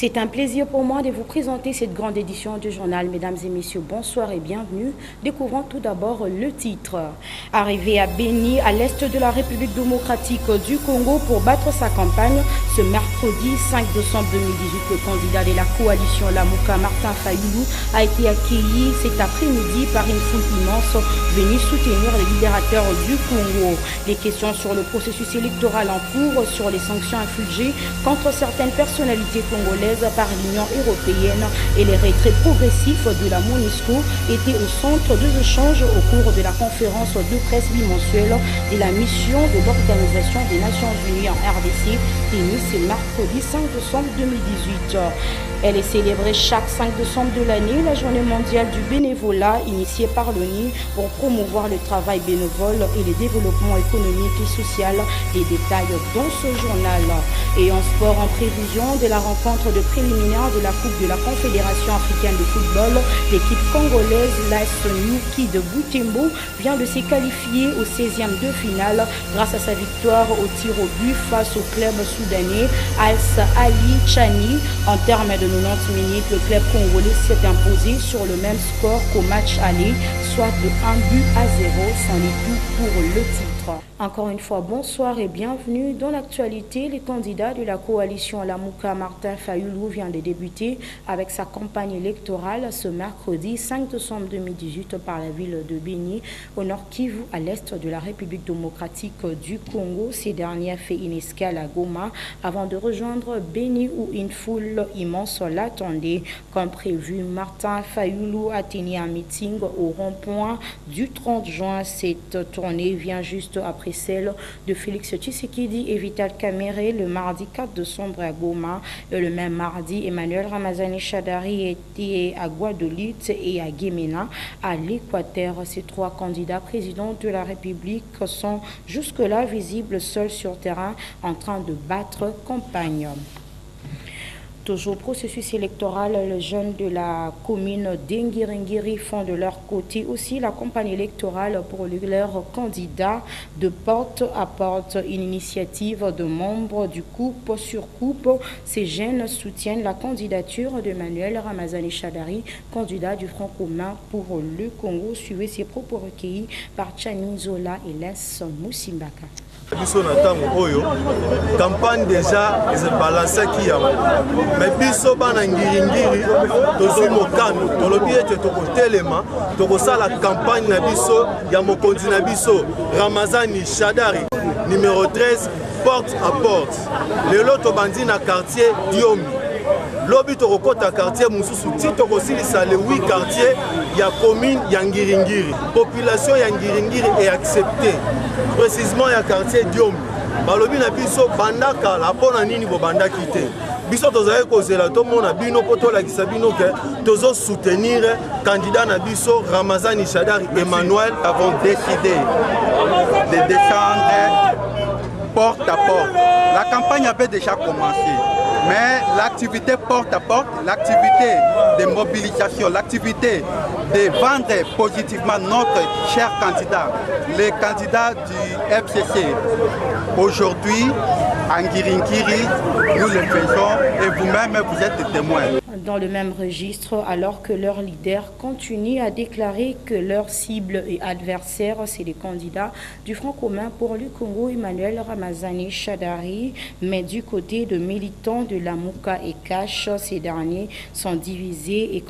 C'est un plaisir pour moi de vous présenter cette grande édition du journal. Mesdames et messieurs, bonsoir et bienvenue. Découvrons tout d'abord le titre. Arrivé à Béni, à l'est de la République démocratique du Congo pour battre sa campagne, ce mercredi 5 décembre 2018, le candidat de la coalition Lamuka, Martin Fayulu, a été accueilli cet après-midi par une foule immense venue soutenir les libérateurs du Congo. Les questions sur le processus électoral en cours, sur les sanctions infligées contre certaines personnalités congolaises par l'Union européenne et les retraits progressifs de la MONUSCO étaient au centre des échanges au cours de la conférence de presse bimensuelle de la mission de l'Organisation des Nations Unies en RDC tenue ce mercredi 5 décembre 2018. Elle est célébrée chaque 5 décembre de l'année, la journée mondiale du bénévolat initiée par l'ONU pour promouvoir le travail bénévole et le développement économique et social. Les détails dans ce journal. Et en sport, en prévision de la rencontre de préliminaire de la Coupe de la Confédération africaine de football, l'équipe congolaise l'AS Nyuki de Butembo vient de se qualifier au 16e de finale grâce à sa victoire au tir au but face au club soudanais Al Ali Chani. En termes de 90 minutes, le club congolais s'est imposé sur le même score qu'au match aller, soit de 1-0. C'en est tout pour le titre. Encore une fois, bonsoir et bienvenue dans l'actualité. Les candidats de la coalition Lamuka, Martin Fayulu, vient de débuter avec sa campagne électorale ce mercredi 5 décembre 2018 par la ville de Béni, au nord Kivu, à l'est de la République démocratique du Congo. Ces derniers ont fait une escale à Goma avant de rejoindre Béni où une foule immense l'attendait. Comme prévu, Martin Fayulu a tenu un meeting au rond-point du 30 juin. Cette tournée vient juste après celle de Félix Tshisekedi et Vital Kamerhe le mardi 4 décembre à Goma. Et le même mardi, Emmanuel Ramazani Shadari était à Guadeloupe et à Guémena, à l'Équateur. Ces trois candidats présidents de la République sont jusque-là visibles seuls sur terrain en train de battre campagne. Toujours processus électoral, les jeunes de la commune d'Engiringiri font de leur côté aussi la campagne électorale pour leurs candidats de porte à porte, une initiative de membres du coupe sur coupe. Ces jeunes soutiennent la candidature d'Emmanuel Ramazani Shadari, candidat du Front commun pour le Congo. Suivez ces propos recueillis par Tchani Zola et Les Moussimbaka. Biso na tango oyo campagne déjà est balancée qui a mais biso bana ngiringiri tozo mokano tolobi ete tokotelema tokosala campagne na biso ya mokonzi na biso Ramazani Shadari numéro 13 porte à porte lelo tobandi na quartier Diomi lobi tokokota quartier mususu ti tokosilisa le 8 quartiers ya commune ya Ngiringiri. Population ya Ngiringiri est acceptée précisément ya quartier Diomi balobi na biso bandaka la pona nini bo bandaki te biso tozali kozela tomona bino po tolakisa bino ke tozo soutenir candidat na biso Ramazani Shadari Emmanuel. Avons décidé de descendre porte à porte. La campagne avait déjà commencé. Mais l'activité porte à porte, l'activité de mobilisation, l'activité de vendre positivement notre cher candidat, les candidats du FCC, aujourd'hui, en Ngiringiri, nous le faisons et vous-même, vous êtes témoins. Dans le même registre, alors que leur leader continue à déclarer que leur cible et adversaire, c'est les candidats du Front commun pour le Congo, Emmanuel Ramazani Shadari, mais du côté de militants de Lamuka et Cash, ces derniers sont divisés et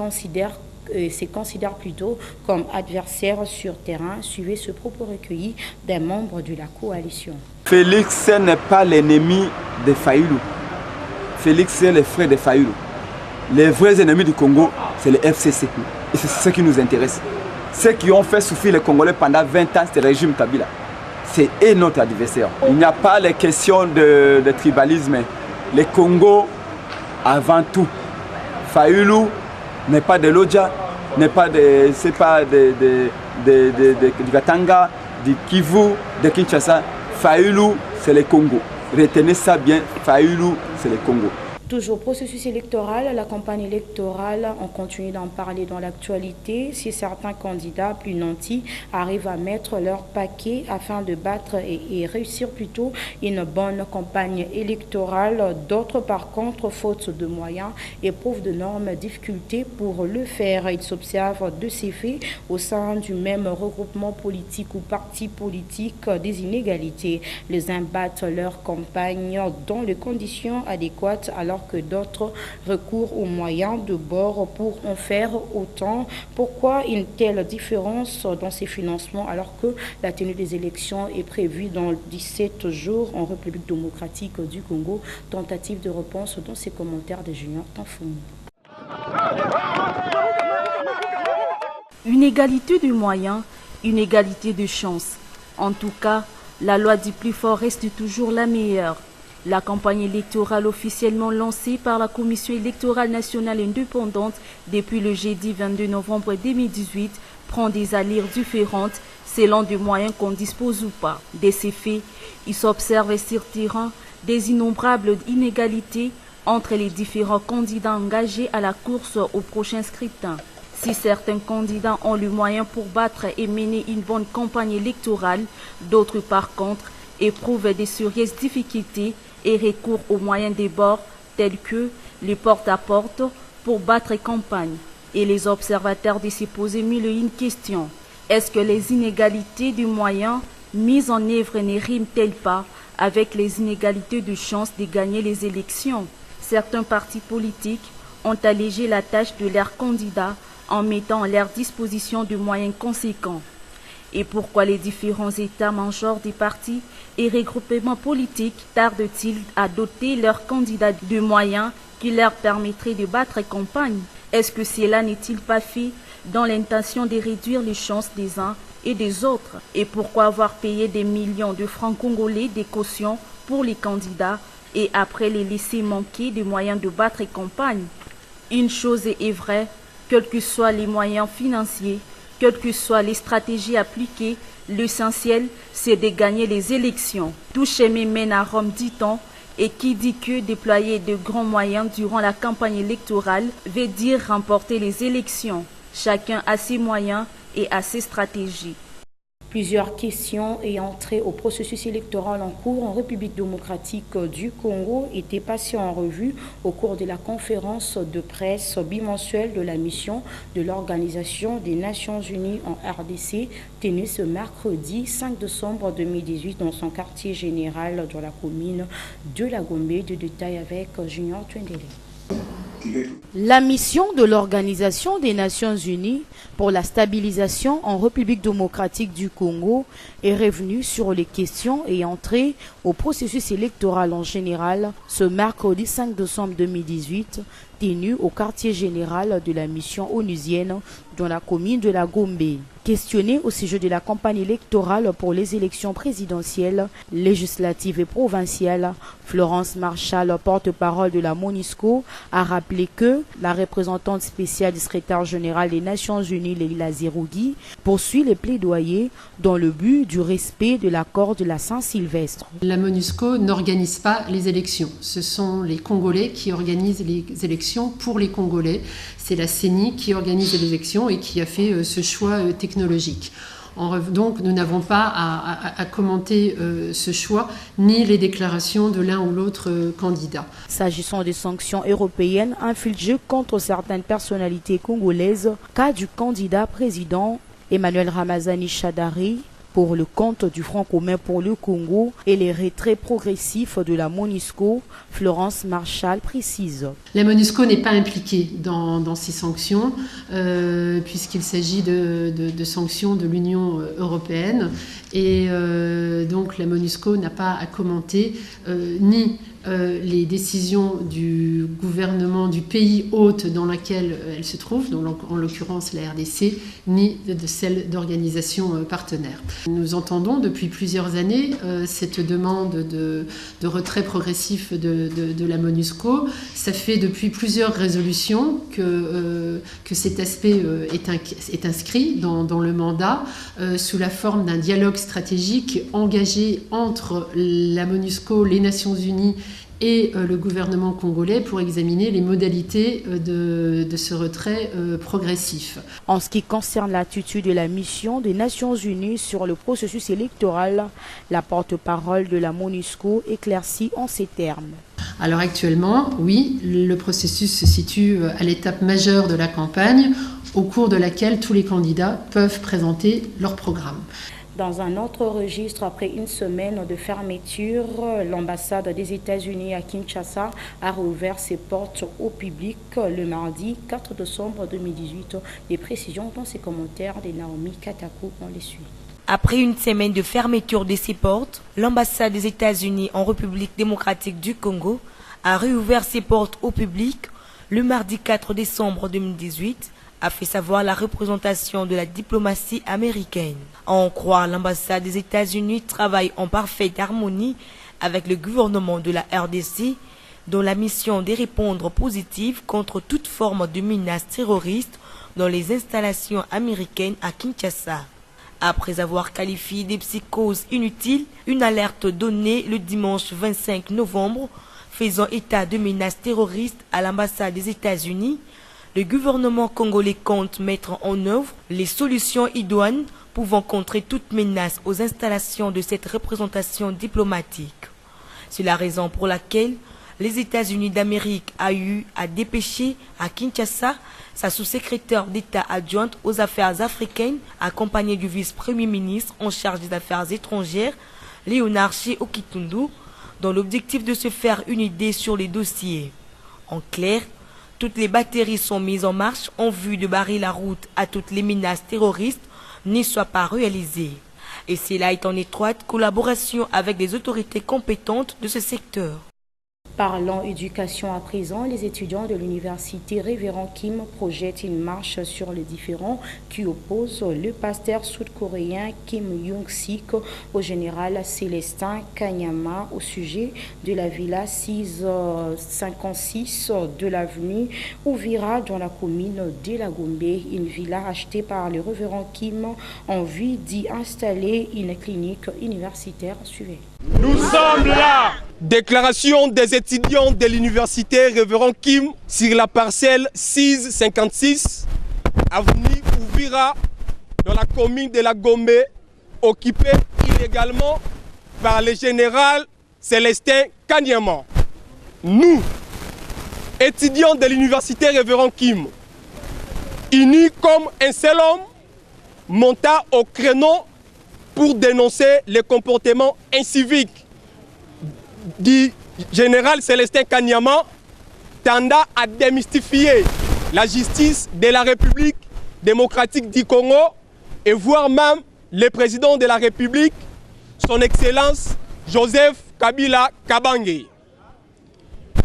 se considèrent plutôt comme adversaires sur terrain. Suivez ce propos recueilli d'un membre de la coalition. Félix n'est pas l'ennemi de Fayulu. Félix, c'est le frère de Fayulu. Les vrais ennemis du Congo, c'est le FCC. Et c'est ce qui nous intéresse. Ceux qui ont fait souffrir les Congolais pendant 20 ans, c'est le régime Kabila. C'est eux notre adversaire. Il n'y a pas les questions de tribalisme. Le Congo, avant tout. Fayulu n'est pas de l'Odja, n'est pas de, c'est pas du Katanga, du Kivu, de Kinshasa. Fayulu, c'est le Congo. Retenez ça bien, Fayulu, c'est le Congo. Toujours processus électoral, la campagne électorale, on continue d'en parler dans l'actualité. Si certains candidats plus nantis arrivent à mettre leur paquet afin de battre et réussir plutôt une bonne campagne électorale, d'autres par contre, faute de moyens, éprouvent d'énormes difficultés pour le faire. Il s'observe de ces faits au sein du même regroupement politique ou parti politique des inégalités. Les uns battent leur campagne dans les conditions adéquates alors que d'autres recourent aux moyens de bord pour en faire autant. Pourquoi une telle différence dans ces financements alors que la tenue des élections est prévue dans 17 jours en République démocratique du Congo? Tentative de réponse dans ces commentaires de Junior Tanfoum. Une égalité de moyens, une égalité de chances. En tout cas, la loi du plus fort reste toujours la meilleure. La campagne électorale officiellement lancée par la Commission électorale nationale indépendante depuis le jeudi 22 novembre 2018 prend des allures différentes selon des moyens qu'on dispose ou pas. De ces faits, il s'observe sur terrain des innombrables inégalités entre les différents candidats engagés à la course au prochain scrutin. Si certains candidats ont le moyen pour battre et mener une bonne campagne électorale, d'autres par contre éprouvent des sérieuses difficultés et recourent aux moyens des bords tels que le porte-à-porte pour battre campagne. Et les observateurs de se poser mille et une questions. Est-ce que les inégalités de moyens mises en œuvre ne riment-elles pas avec les inégalités de chances de gagner les élections? Certains partis politiques ont allégé la tâche de leurs candidats en mettant à leur disposition de moyens conséquents. Et pourquoi les différents états-majors des partis et regroupements politiques tardent-ils à doter leurs candidats de moyens qui leur permettraient de battre campagne? Est-ce que cela n'est-il pas fait dans l'intention de réduire les chances des uns et des autres? Et pourquoi avoir payé des millions de francs congolais de caution pour les candidats et après les laisser manquer de moyens de battre campagne? Une chose est vraie, quels que soient les moyens financiers, quelles que soient les stratégies appliquées, l'essentiel, c'est de gagner les élections. Tout chemin mène à Rome, dit-on, et qui dit que déployer de grands moyens durant la campagne électorale veut dire remporter les élections. Chacun a ses moyens et a ses stratégies. Plusieurs questions ayant trait au processus électoral en cours en République démocratique du Congo étaient passées en revue au cours de la conférence de presse bimensuelle de la mission de l'Organisation des Nations Unies en RDC, tenue ce mercredi 5 décembre 2018 dans son quartier général dans la commune de la Gombe. De détails avec Junior Twendele. La mission de l'Organisation des Nations Unies pour la stabilisation en République démocratique du Congo est revenue sur les questions ayant trait au processus électoral en général ce mercredi 5 décembre 2018, tenu au quartier général de la mission onusienne dans la commune de la Gombe. Questionné au sujet de la campagne électorale pour les élections présidentielles, législatives et provinciales, Florence Marshall, porte-parole de la MONUSCO, a rappelé que la représentante spéciale du secrétaire général des Nations Unies, Leila Zerougui, poursuit les plaidoyers dans le but du respect de l'accord de la Saint-Sylvestre. La MONUSCO n'organise pas les élections. Ce sont les Congolais qui organisent les élections pour les Congolais. C'est la CENI qui organise les élections et qui a fait ce choix technologique. Donc nous n'avons pas à commenter ce choix ni les déclarations de l'un ou l'autre candidat. S'agissant des sanctions européennes infligées contre certaines personnalités congolaises, cas du candidat président Emmanuel Ramazani Shadari pour le compte du Front commun pour le Congo et les retraits progressifs de la MONUSCO, Florence Marshall précise. La MONUSCO n'est pas impliquée dans ces sanctions puisqu'il s'agit de sanctions de l'Union européenne et donc la MONUSCO n'a pas à commenter ni les décisions du gouvernement du pays hôte dans lequel elle se trouve, donc en l'occurrence la RDC, ni de celles d'organisations partenaires. Nous entendons depuis plusieurs années cette demande de retrait progressif de la MONUSCO. Ça fait depuis plusieurs résolutions que cet aspect est inscrit dans le mandat sous la forme d'un dialogue stratégique engagé entre la MONUSCO, les Nations Unies et le gouvernement congolais pour examiner les modalités de ce retrait progressif. En ce qui concerne l'attitude de la mission des Nations Unies sur le processus électoral, la porte-parole de la MONUSCO éclaircit en ces termes. Alors actuellement, oui, le processus se situe à l'étape majeure de la campagne, au cours de laquelle tous les candidats peuvent présenter leur programme. Dans un autre registre, après une semaine de fermeture, l'ambassade des États-Unis à Kinshasa a rouvert ses portes au public le mardi 4 décembre 2018. Des précisions dans ses commentaires de Naomi Katako, on les suit. Après une semaine de fermeture de ses portes, l'ambassade des États-Unis en République démocratique du Congo a réouvert ses portes au public le mardi 4 décembre 2018, a fait savoir la représentation de la diplomatie américaine. À en croire, l'ambassade des États-Unis travaille en parfaite harmonie avec le gouvernement de la RDC, dont la mission est de répondre positive contre toute forme de menace terroriste dans les installations américaines à Kinshasa. Après avoir qualifié des psychoses inutiles, une alerte donnée le dimanche 25 novembre faisant état de menaces terroristes à l'ambassade des États-Unis, le gouvernement congolais compte mettre en œuvre les solutions idoines pouvant contrer toute menace aux installations de cette représentation diplomatique. C'est la raison pour laquelle les États-Unis d'Amérique a eu à dépêcher à Kinshasa sa sous-secrétaire d'État adjointe aux affaires africaines, accompagnée du vice-premier ministre en charge des affaires étrangères, Léonard Okitundu, dans l'objectif de se faire une idée sur les dossiers. En clair, toutes les batteries sont mises en marche en vue de barrer la route à toutes les menaces terroristes n'y soient pas réalisées. Et cela est en étroite collaboration avec les autorités compétentes de ce secteur. Parlons éducation à présent, les étudiants de l'université Révérend Kim projettent une marche sur les différends qui opposent le pasteur sud-coréen Kim Young-sik au général Célestin Kanyama au sujet de la villa 656 de l'avenue Ouvira dans la commune de la Gombe, une villa achetée par le Révérend Kim en vue d'y installer une clinique universitaire. Suivez. Nous sommes là. Déclaration des étudiants de l'université Révérend Kim sur la parcelle 656, avenue Ouvira, dans la commune de la Gombe, occupée illégalement par le général Célestin Kanyama. Nous, étudiants de l'université Révérend Kim, unis comme un seul homme, monta au créneau pour dénoncer les comportements inciviques du général Célestin Kanyama tendant à démystifier la justice de la République démocratique du Congo et voire même le président de la République, son Excellence Joseph Kabila Kabange.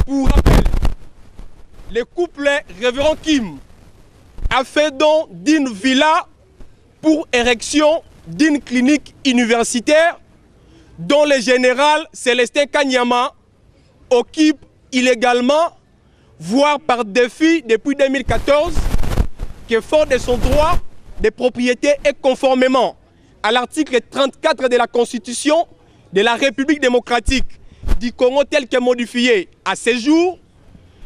Pour rappel, le couple Révérend Kim a fait don d'une villa pour érection d'une clinique universitaire dont le général Célestin Kanyama occupe illégalement, voire par défi depuis 2014, que fort de son droit de propriété et conformément à l'article 34 de la Constitution de la République démocratique du Congo tel que modifié à ce jour,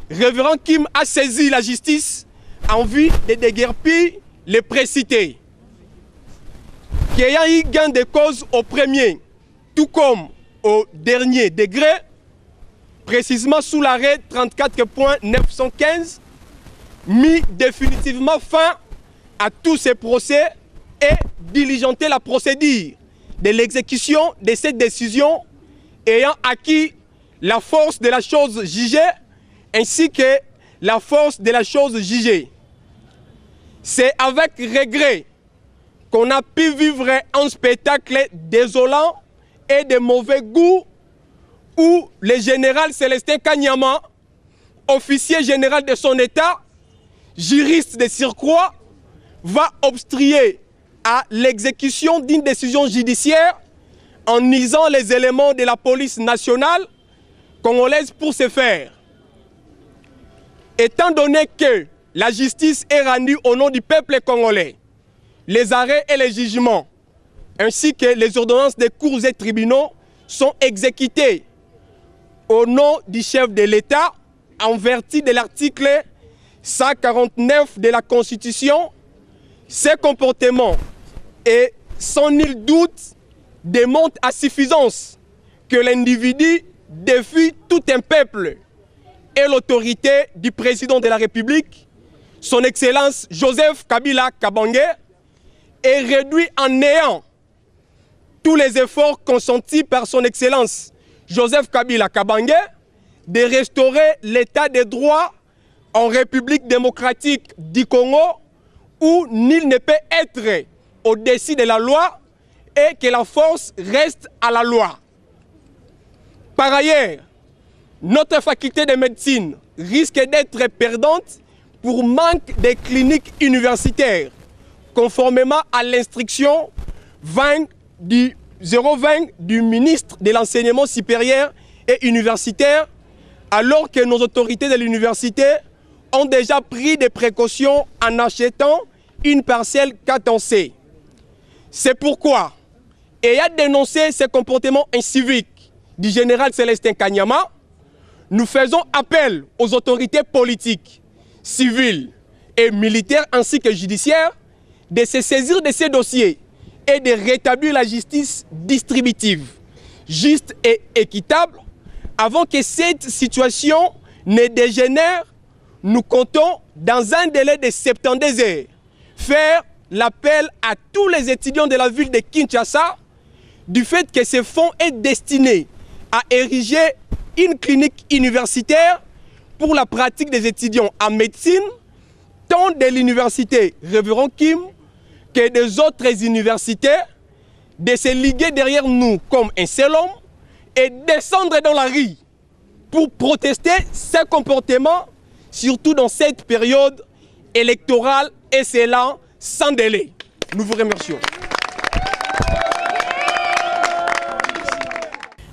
Révérend Kim a saisi la justice en vue de déguerpir les précités. Qui ayant eu gain de cause au premier, tout comme au dernier degré, précisément sous l'arrêt 34.915, mis définitivement fin à tous ces procès et diligenté la procédure de l'exécution de cette décision ayant acquis la force de la chose jugée ainsi que la force de la chose jugée. C'est avec regret qu'on a pu vivre un spectacle désolant et de mauvais goût où le général Célestin Kanyama, officier général de son État, juriste de surcroît, va obstruer à l'exécution d'une décision judiciaire en niant les éléments de la police nationale congolaise pour ce faire. Étant donné que la justice est rendue au nom du peuple congolais, les arrêts et les jugements, ainsi que les ordonnances des cours et tribunaux sont exécutés au nom du chef de l'État, en vertu de l'article 149 de la Constitution, ces comportements et sans nul doute démontrent à suffisance que l'individu défie tout un peuple et l'autorité du président de la République, son Excellence Joseph Kabila Kabange, et réduit en néant tous les efforts consentis par son Excellence Joseph Kabila Kabange de restaurer l'état de droit en République démocratique du Congo, où nul ne peut être au-dessus de la loi et que la force reste à la loi. Par ailleurs, notre faculté de médecine risque d'être perdante pour manque de cliniques universitaires, conformément à l'instruction 020 du ministre de l'Enseignement supérieur et universitaire, alors que nos autorités de l'université ont déjà pris des précautions en achetant une parcelle cadencée. C'est pourquoi, ayant dénoncé ces comportements inciviques du général Célestin Kanyama, nous faisons appel aux autorités politiques, civiles et militaires ainsi que judiciaires de se saisir de ces dossiers et de rétablir la justice distributive, juste et équitable, avant que cette situation ne dégénère. Nous comptons, dans un délai de 72 heures, faire l'appel à tous les étudiants de la ville de Kinshasa du fait que ce fonds est destiné à ériger une clinique universitaire pour la pratique des étudiants en médecine, tant de l'université Révérend Kim que des autres universités, de se liguer derrière nous comme un seul homme et descendre dans la rue pour protester ces comportements, surtout dans cette période électorale, et c'est là sans délai. Nous vous remercions.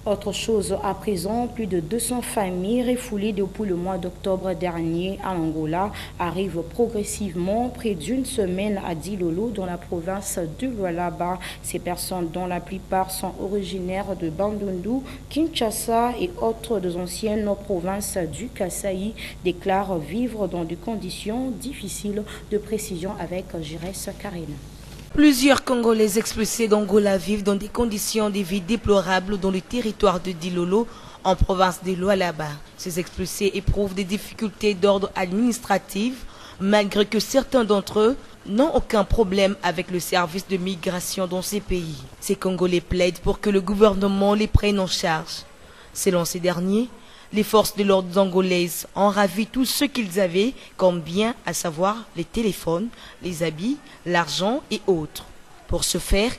Autre chose à présent, plus de 200 familles refoulées depuis le mois d'octobre dernier à Angola arrivent progressivement près d'une semaine à Dilolo dans la province de Lualaba. Ces personnes, dont la plupart sont originaires de Bandundu, Kinshasa et autres des anciennes provinces du Kasaï, déclarent vivre dans des conditions difficiles. De précision avec Jérès Karine. Plusieurs Congolais expulsés d'Angola vivent dans des conditions de vie déplorables dans le territoire de Dilolo, en province de Lualaba. Ces expulsés éprouvent des difficultés d'ordre administratif, malgré que certains d'entre eux n'ont aucun problème avec le service de migration dans ces pays. Ces Congolais plaident pour que le gouvernement les prenne en charge. Selon ces derniers, les forces de l'ordre angolaises ont ravi tout ce qu'ils avaient comme bien, à savoir les téléphones, les habits, l'argent et autres. Pour ce faire,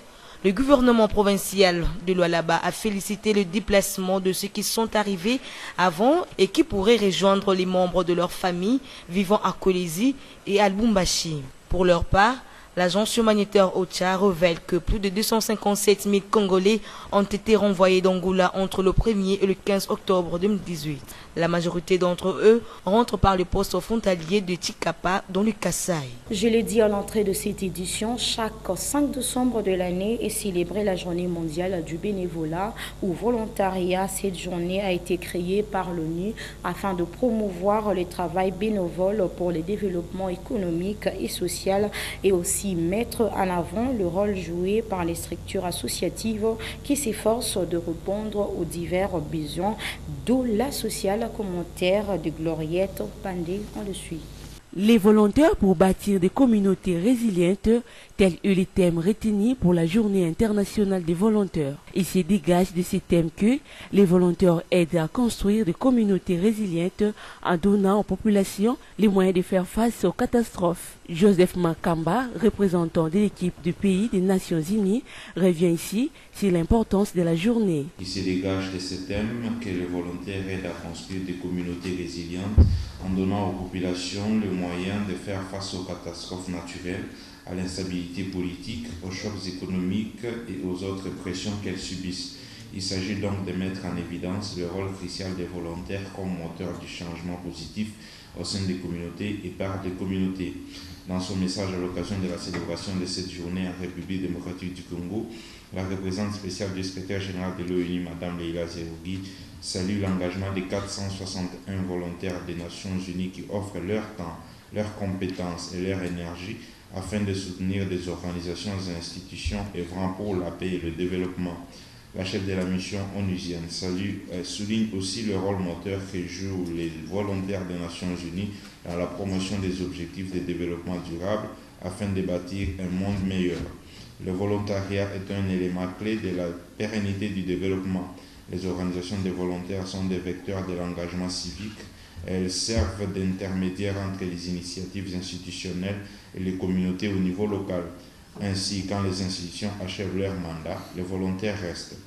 le gouvernement provincial de Lualaba a félicité le déplacement de ceux qui sont arrivés avant et qui pourraient rejoindre les membres de leur famille vivant à Kolwezi et à Lubumbashi. Pour leur part, l'agence humanitaire OCHA révèle que plus de 257 000 Congolais ont été renvoyés d'Angola entre le 1er et le 15 octobre 2018. La majorité d'entre eux rentrent par le poste frontalier de Chikapa dans le Kasaï. Je l'ai dit à l'entrée de cette édition, chaque 5 décembre de l'année est célébrée la journée mondiale du bénévolat ou volontariat. Cette journée a été créée par l'ONU afin de promouvoir le travail bénévole pour le développement économique et social et aussi mettre en avant le rôle joué par les structures associatives qui s'efforcent de répondre aux divers besoins de la sociale. Commentaire de Gloriette Pandé, on le suit. Les volontaires pour bâtir des communautés résilientes, tel est le thème retenu pour la Journée internationale des volontaires. Il se dégage de ce thème que les volontaires aident à construire des communautés résilientes en donnant aux populations les moyens de faire face aux catastrophes. Joseph Makamba, représentant de l'équipe du pays des Nations Unies, revient ici sur l'importance de la journée. Il se dégage de ce thème que les volontaires aident à construire des communautés résilientes en donnant aux populations le moyen de faire face aux catastrophes naturelles, à l'instabilité politique, aux chocs économiques et aux autres pressions qu'elles subissent. Il s'agit donc de mettre en évidence le rôle crucial des volontaires comme moteur du changement positif au sein des communautés et par des communautés. Dans son message à l'occasion de la célébration de cette journée en République démocratique du Congo, la représentante spéciale du secrétaire général de l'ONU, Mme Leila Zerougi, salue l'engagement des 461 volontaires des Nations Unies qui offrent leur temps, leurs compétences et leur énergie afin de soutenir des organisations et institutions œuvrant pour la paix et le développement. La chef de la mission onusienne souligne aussi le rôle moteur que jouent les volontaires des Nations Unies dans la promotion des objectifs de développement durable afin de bâtir un monde meilleur. Le volontariat est un élément clé de la pérennité du développement. Les organisations de volontaires sont des vecteurs de l'engagement civique. Elles servent d'intermédiaires entre les initiatives institutionnelles et les communautés au niveau local. Ainsi, quand les institutions achèvent leur mandat, les volontaires restent.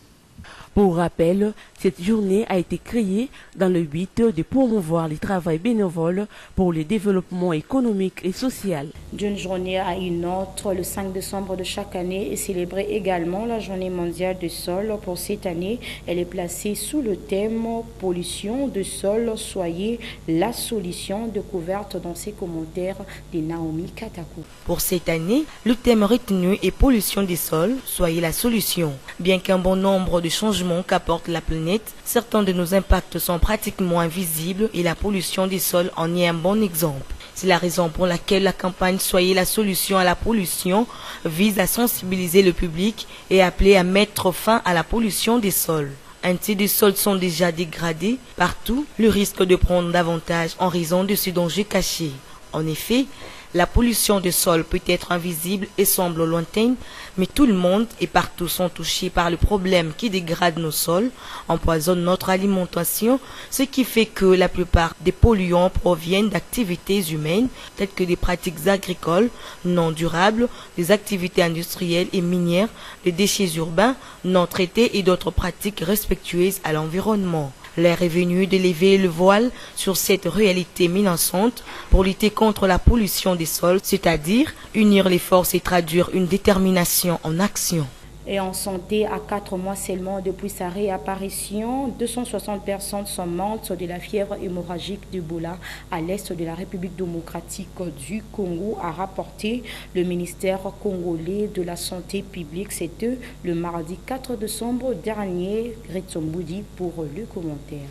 Pour rappel, cette journée a été créée dans le but de promouvoir le travail bénévole pour le développement économique et social. D'une journée à une autre, le 5 décembre de chaque année est célébrée également la journée mondiale du sol. Pour cette année, elle est placée sous le thème « Pollution de sol, soyez la solution » découverte dans ses commentaires de Naomi Katakou. Pour cette année, le thème retenu est « Pollution des sols, soyez la solution ». Bien qu'un bon nombre de changements qu'apporte la planète, certains de nos impacts sont pratiquement invisibles et la pollution des sols en est un bon exemple. C'est la raison pour laquelle la campagne Soyez la solution à la pollution vise à sensibiliser le public et appeler à mettre fin à la pollution des sols. Un tiers des sols sont déjà dégradés partout, le risque de prendre davantage en raison de ce danger caché. En effet, la pollution des sols peut être invisible et semble lointaine, mais tout le monde et partout sont touchés par le problème qui dégrade nos sols, empoisonne notre alimentation, ce qui fait que la plupart des polluants proviennent d'activités humaines, telles que des pratiques agricoles non durables, des activités industrielles et minières, des déchets urbains non traités et d'autres pratiques respectueuses à l'environnement. L'heure est venue de lever le voile sur cette réalité menaçante pour lutter contre la pollution des sols, c'est-à-dire unir les forces et traduire une détermination en action. Et en santé, à 4 mois seulement depuis sa réapparition, 260 personnes sont mortes de la fièvre hémorragique d'Ebola à l'est de la République démocratique du Congo, a rapporté le ministère congolais de la Santé publique. C'était le mardi 4 décembre dernier. Gretsomboudi pour le commentaire.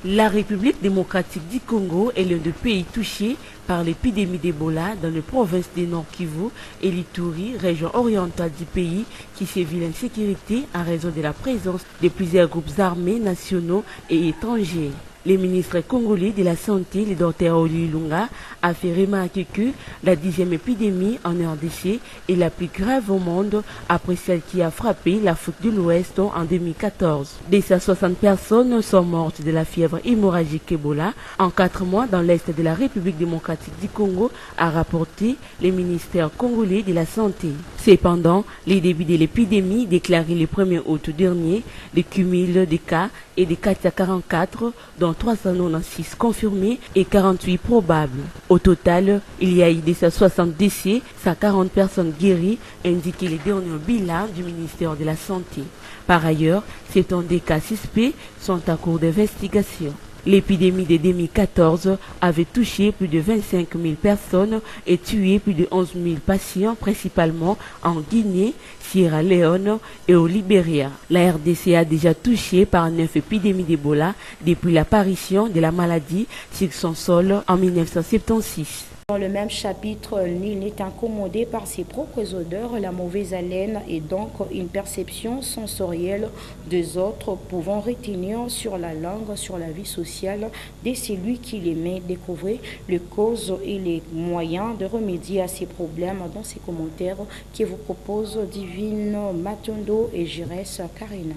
La République démocratique du Congo est l'un des pays touchés par l'épidémie d'Ebola dans les provinces du Nord Kivu et l'Ituri, région orientale du pays, qui sévit l'insécurité en raison de la présence de plusieurs groupes armés nationaux et étrangers. Le ministre congolais de la Santé, le Dr Oli Lunga, a fait remarquer que la 10e épidémie en RDC est la plus grave au monde après celle qui a frappé l'Afrique de l'Ouest en 2014. Déjà 60 personnes sont mortes de la fièvre hémorragique Ebola en 4 mois dans l'Est de la République démocratique du Congo, a rapporté le ministère congolais de la Santé. Cependant, les débuts de l'épidémie déclaré le 1er août dernier, le cumul des cas et des cas 44, dont 396 confirmés et 48 probables. Au total, il y a eu 60 décès, 140 personnes guéries, indiqué les derniers bilans du ministère de la Santé. Par ailleurs, certains des cas suspects sont en cours d'investigation. L'épidémie de 2014 avait touché plus de 25 000 personnes et tué plus de 11 000 patients, principalement en Guinée, Sierra Leone et au Libéria. La RDC a déjà touché par 9 épidémies d'Ebola depuis l'apparition de la maladie sur son sol en 1976. Dans le même chapitre, l'île est incommodée par ses propres odeurs, la mauvaise haleine et donc une perception sensorielle des autres pouvant retenir sur la langue, sur la vie sociale de celui qui les met. Découvrir les causes et les moyens de remédier à ces problèmes dans ces commentaires qui vous proposent Divine Matondo et Jérès Karina.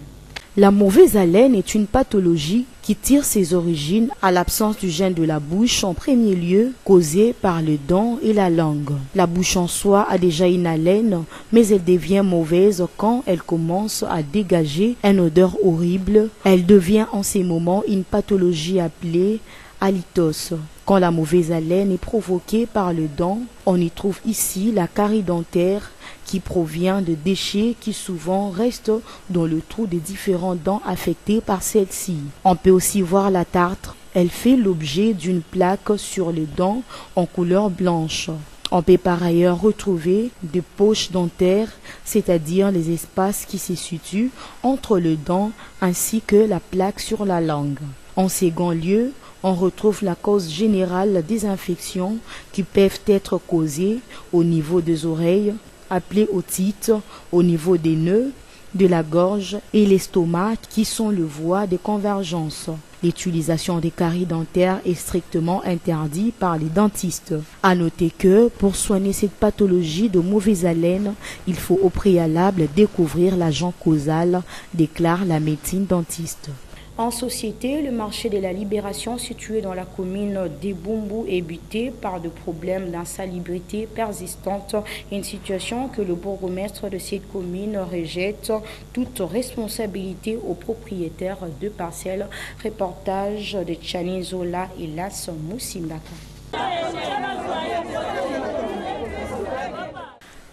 La mauvaise haleine est une pathologie qui tire ses origines à l'absence du gène de la bouche, en premier lieu causée par le dent et la langue. La bouche en soi a déjà une haleine, mais elle devient mauvaise quand elle commence à dégager une odeur horrible. Elle devient en ces moments une pathologie appelée halitose. Quand la mauvaise haleine est provoquée par le dent, on y trouve ici la carie dentaire qui provient de déchets qui souvent restent dans le trou des différents dents affectées par celle-ci. On peut aussi voir la tartre. Elle fait l'objet d'une plaque sur les dents en couleur blanche. On peut par ailleurs retrouver des poches dentaires, c'est-à-dire les espaces qui se situent entre le dent ainsi que la plaque sur la langue. En second lieu, on retrouve la cause générale des infections qui peuvent être causées au niveau des oreilles, appelées otite, au niveau des nœuds, de la gorge et l'estomac qui sont le voie de convergence. L'utilisation des caries dentaires est strictement interdite par les dentistes. À noter que, pour soigner cette pathologie de mauvaise haleine, il faut au préalable découvrir l'agent causal, déclare la médecine dentiste. En société, le marché de la Libération, situé dans la commune d'Ebumbu, est buté par de problèmes d'insalubrité persistante, une situation que le bourgmestre de cette commune rejette toute responsabilité aux propriétaires de parcelles. Reportage de Chani Zola et Las Moussimbaka.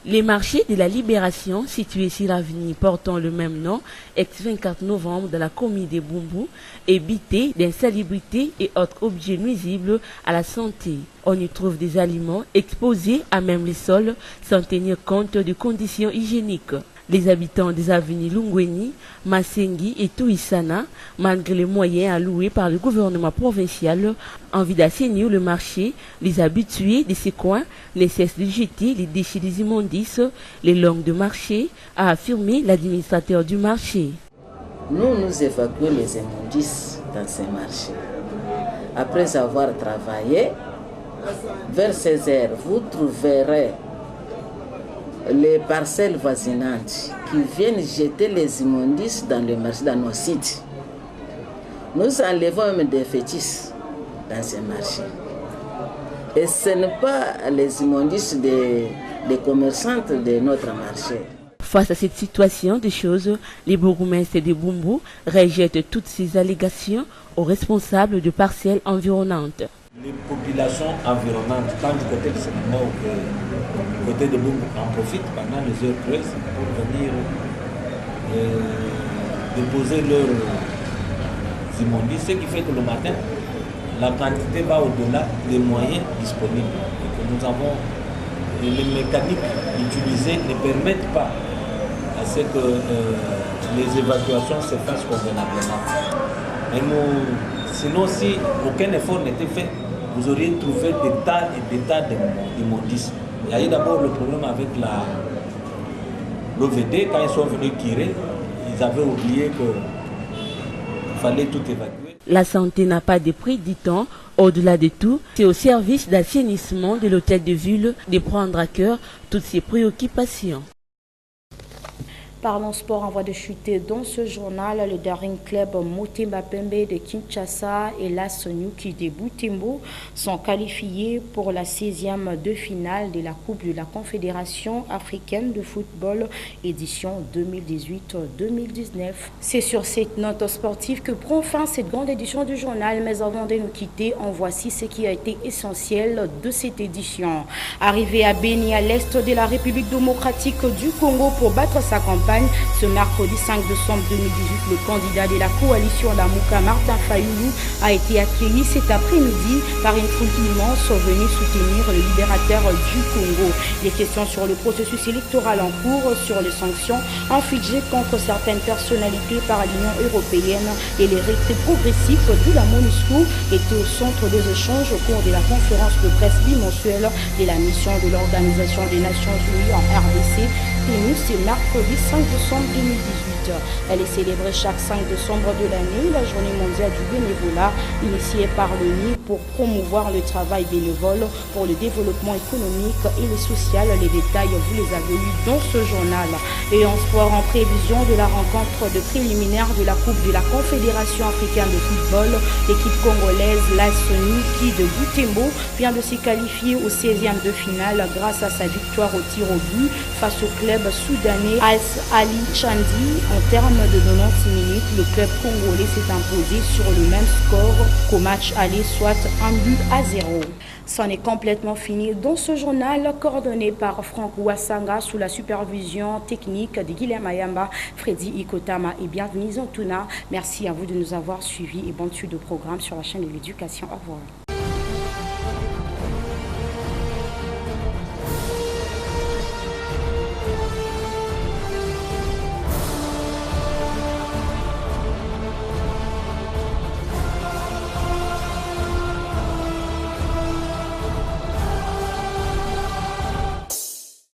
Les marchés de la Libération, situés sur l'avenue portant le même nom, ex-24 novembre de la commune de Bumbu, est bité d'insalubrité et autres objets nuisibles à la santé. On y trouve des aliments exposés à même les sols sans tenir compte de conditions hygiéniques. Les habitants des avenues Lungweni, Masengi et Touissana, malgré les moyens alloués par le gouvernement provincial, en vue d'assainir le marché, les habitués de ces coins ne cessent de jeter les déchets des immondices, les langues de marché, a affirmé l'administrateur du marché. Nous évacuons les immondices dans ces marchés. Après avoir travaillé, vers 16 heures, vous trouverez les parcelles voisinantes qui viennent jeter les immondices dans le marché, dans nos sites. Nous enlevons même des fétiches dans ces marchés. Et ce n'est pas les immondices des commerçantes de notre marché. Face à cette situation de choses, les bourgmestres de Bumbu rejettent toutes ces allégations aux responsables de parcelles environnantes. Les populations environnantes, tant du côté de Sénégal que du côté de Bumbu, en profitent pendant les heures creuses pour venir déposer leurs immondices, ce qui fait que le matin, la quantité va au-delà des moyens disponibles. Et que nous avons les mécaniques utilisées ne permettent pas à ce que les évacuations se fassent convenablement. Et sinon, si aucun effort n'était fait, vous auriez trouvé des tas et des tas d'immondices. Il y a eu d'abord le problème avec l'OVD. Quand ils sont venus tirer, ils avaient oublié qu'il fallait tout évacuer. La santé n'a pas de prix, dit-on. Au-delà de tout, c'est au service d'assainissement de l'hôtel de ville de prendre à cœur toutes ces préoccupations. Parlons sport en voie de chuter dans ce journal. Le Daring Club Motema Pembe de Kinshasa et l'AS Nyuki de Butembo sont qualifiés pour la 16e de finale de la Coupe de la Confédération africaine de football édition 2018-2019. C'est sur cette note sportive que prend fin cette grande édition du journal. Mais avant de nous quitter, en voici ce qui a été essentiel de cette édition. Arrivé à Beni, à l'est de la République démocratique du Congo pour battre sa campagne, ce mercredi 5 décembre 2018, le candidat de la coalition Lamuka, Martin Fayulu, a été accueilli cet après-midi par une foule immense venue soutenir le libérateur du Congo. Les questions sur le processus électoral en cours, sur les sanctions infligées contre certaines personnalités par l'Union européenne et les retraits progressifs de la MONUSCO étaient au centre des échanges au cours de la conférence de presse bimensuelle de la mission de l'Organisation des Nations Unies en RDC, tenue ce mercredi 5 décembre 2018. Elle est célébrée chaque 5 décembre de l'année, la journée mondiale du bénévolat, initiée par l'ONU pour promouvoir le travail bénévole pour le développement économique et le social. Les détails, vous les avez lus dans ce journal. Et en sport, en prévision de la rencontre de préliminaire de la Coupe de la Confédération africaine de football, l'équipe congolaise l'AS Nyuki de Butembo vient de se qualifier au 16e de finale grâce à sa victoire au tir au but face au club soudanais AS Ali Chandi. En termes de 90 minutes, le club congolais s'est imposé sur le même score qu'au match aller, soit 1-0. C'en est complètement fini dans ce journal coordonné par Franck Ouassanga sous la supervision technique de Guilherme Ayamba, Freddy Ikotama et bienvenue Zantuna. Merci à vous de nous avoir suivis et bonne suite de programme sur la chaîne de l'éducation. Au revoir.